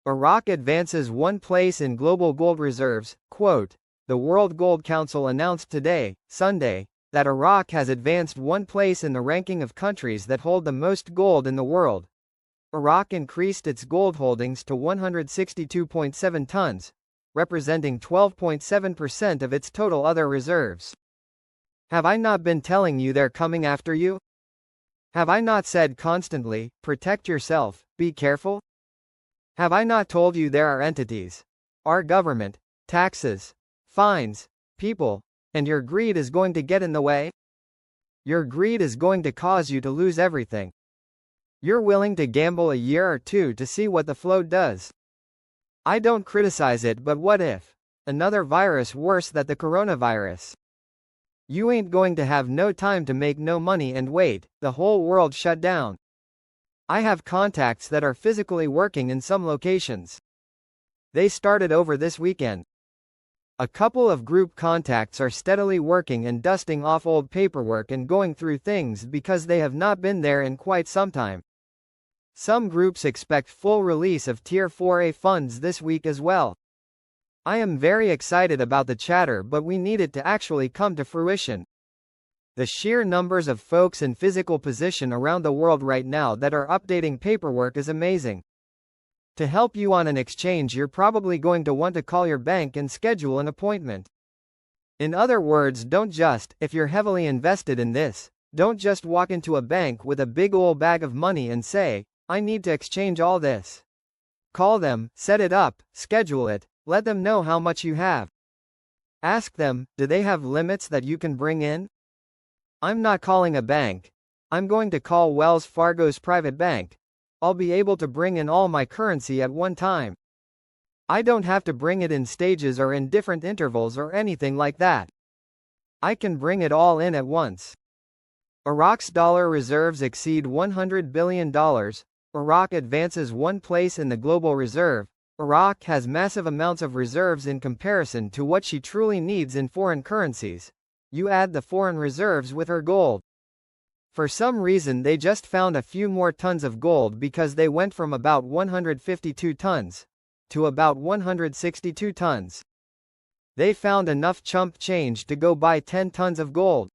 Iraq advances one place in global gold reserves. Quote, the World Gold Council announced today, Sunday, that Iraq has advanced one place in the ranking of countries that hold the most gold in the world. Iraq increased its gold holdings to 162.7 tons, representing 12.7% of its total other reserves. Have I not been telling you they're coming after you? Have I not said constantly, protect yourself, be careful? Have I not told you there are entities, our government, taxes, fines, people, and your greed is going to get in the way? Your greed is going to cause you to lose everything. You're willing to gamble a year or two to see what the float does. I don't criticize it, but what if another virus worse than the coronavirus? You ain't going to have no time to make no money and wait, the whole world shut down. I have contacts that are physically working in some locations. They started over this weekend. A couple of group contacts are steadily working and dusting off old paperwork and going through things because they have not been there in quite some time. Some groups expect full release of Tier 4A funds this week as well. I am very excited about the chatter, but we need it to actually come to fruition. The sheer numbers of folks in physical position around the world right now that are updating paperwork is amazing. To help you on an exchange, you're probably going to want to call your bank and schedule an appointment. In other words, if you're heavily invested in this, don't just walk into a bank with a big old bag of money and say, I need to exchange all this. Call them, set it up, schedule it, let them know how much you have. Ask them, do they have limits that you can bring in? I'm not calling a bank. I'm going to call Wells Fargo's private bank. I'll be able to bring in all my currency at one time. I don't have to bring it in stages or in different intervals or anything like that. I can bring it all in at once. Iraq's dollar reserves exceed $100 billion. Iraq advances one place in the global reserve. Iraq has massive amounts of reserves in comparison to what she truly needs in foreign currencies. You add the foreign reserves with her gold. For some reason they just found a few more tons of gold because they went from about 152 tons to about 162 tons. They found enough chump change to go buy 10 tons of gold.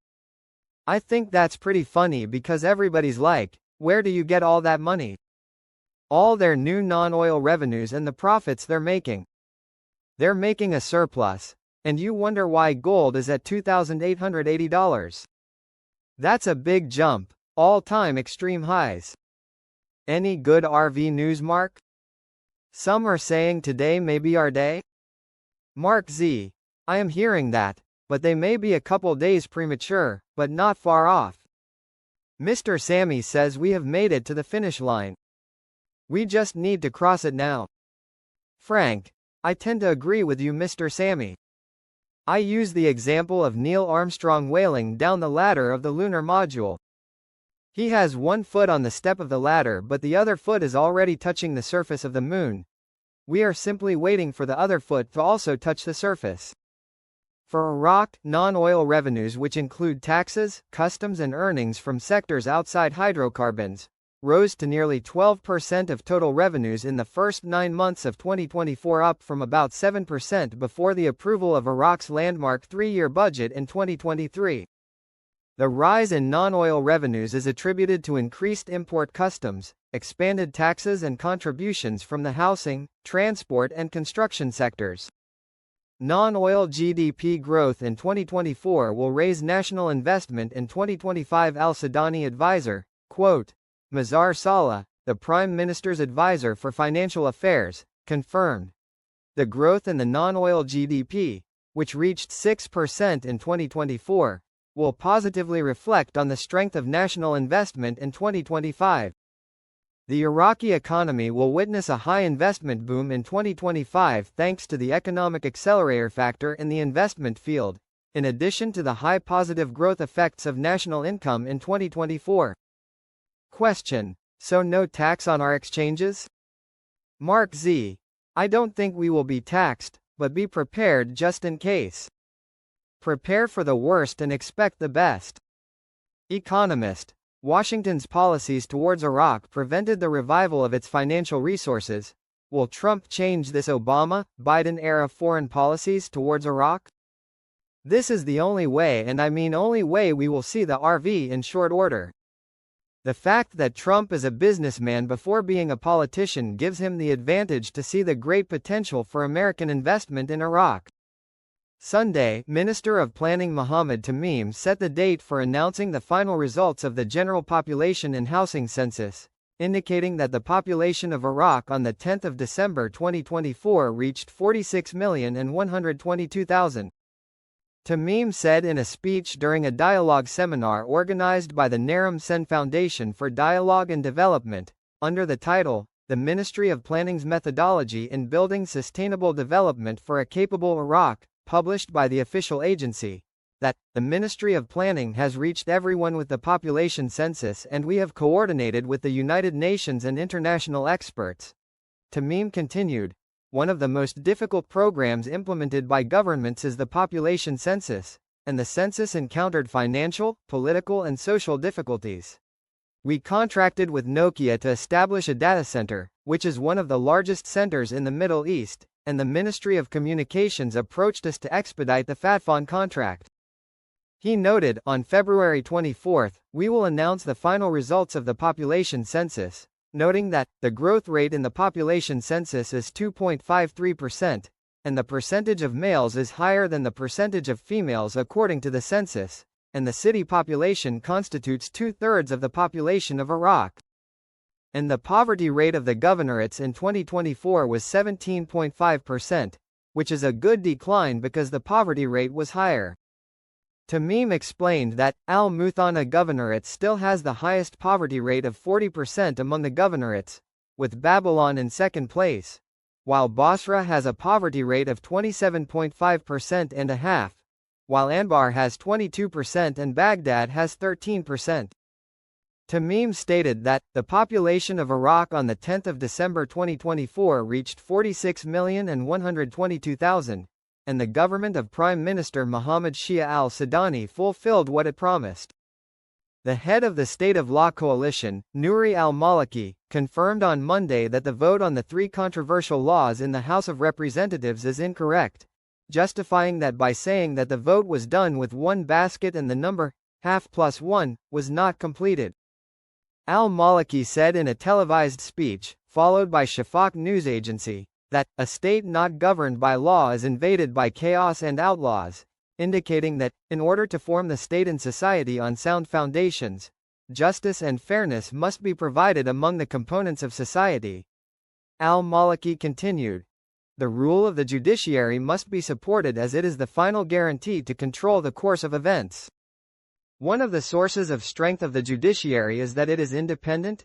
I think that's pretty funny because everybody's like, where do you get all that money? All their new non-oil revenues and the profits they're making. They're making a surplus. And you wonder why gold is at $2,880. That's a big jump, all-time extreme highs. Any good RV news, Mark? Some are saying today may be our day? Mark Z. I am hearing that, but they may be a couple days premature, but not far off. Mr. Sammy says we have made it to the finish line. We just need to cross it now. Frank. I tend to agree with you, Mr. Sammy. I use the example of Neil Armstrong wailing down the ladder of the lunar module. He has one foot on the step of the ladder, but the other foot is already touching the surface of the moon. We are simply waiting for the other foot to also touch the surface. For Iraq, non-oil revenues, which include taxes, customs and earnings from sectors outside hydrocarbons, rose to nearly 12% of total revenues in the first 9 months of 2024, up from about 7% before the approval of Iraq's landmark 3-year budget in 2023. The rise in non-oil revenues is attributed to increased import customs, expanded taxes and contributions from the housing, transport and construction sectors. Non-oil GDP growth in 2024 will raise national investment in 2025. Al-Sudani advisor, quote, Mazar Saleh, the Prime Minister's advisor for financial affairs, confirmed. The growth in the non-oil GDP, which reached 6% in 2024, will positively reflect on the strength of national investment in 2025. The Iraqi economy will witness a high investment boom in 2025 thanks to the economic accelerator factor in the investment field, in addition to the high positive growth effects of national income in 2024. Question. So no tax on our exchanges? Mark Z. I don't think we will be taxed, but be prepared just in case. Prepare for the worst and expect the best. Economist. Washington's policies towards Iraq prevented the revival of its financial resources, Will Trump change this Obama-Biden-era foreign policies towards Iraq? This is the only way, and I mean only way, we will see the RV in short order. The fact that Trump is a businessman before being a politician gives him the advantage to see the great potential for American investment in Iraq. Sunday, Minister of Planning Mohammed Tamim set the date for announcing the final results of the General Population and Housing Census, indicating that the population of Iraq on the 10th of December 2024 reached 46,122,000. Tamim said in a speech during a dialogue seminar organized by the Naram Sen Foundation for Dialogue and Development, under the title, The Ministry of Planning's Methodology in Building Sustainable Development for a Capable Iraq, published by the official agency, that the Ministry of Planning has reached everyone with the population census, and we have coordinated with the United Nations and international experts. Tamim continued, one of the most difficult programs implemented by governments is the population census, and the census encountered financial, political and social difficulties. We contracted with Nokia to establish a data center, which is one of the largest centers in the Middle East, and the Ministry of Communications approached us to expedite the FATFON contract. He noted, on February 24, we will announce the final results of the population census, noting that the growth rate in the population census is 2.53%, and the percentage of males is higher than the percentage of females according to the census, and the city population constitutes 2/3 of the population of Iraq. And the poverty rate of the governorates in 2024 was 17.5%, which is a good decline because the poverty rate was higher. Tamim explained that Al-Muthanna Governorate still has the highest poverty rate of 40% among the governorates, with Babylon in second place, while Basra has a poverty rate of 27.5% and a half, while Anbar has 22% and Baghdad has 13%. Tamim stated that the population of Iraq on the 10th of December 2024 reached 46,122,000, and the government of Prime Minister Mohammed Shia al-Sudani fulfilled what it promised. The head of the State of Law Coalition, Nouri al-Maliki, confirmed on Monday that the vote on the 3 controversial laws in the House of Representatives is incorrect, justifying that by saying that the vote was done with one basket and the number, half plus 1, was not completed. Al-Maliki said in a televised speech, followed by Shafaq news agency, that a state not governed by law is invaded by chaos and outlaws, indicating that, in order to form the state and society on sound foundations, justice and fairness must be provided among the components of society. Al-Maliki continued, the rule of the judiciary must be supported as it is the final guarantee to control the course of events. One of the sources of strength of the judiciary is that it is independent,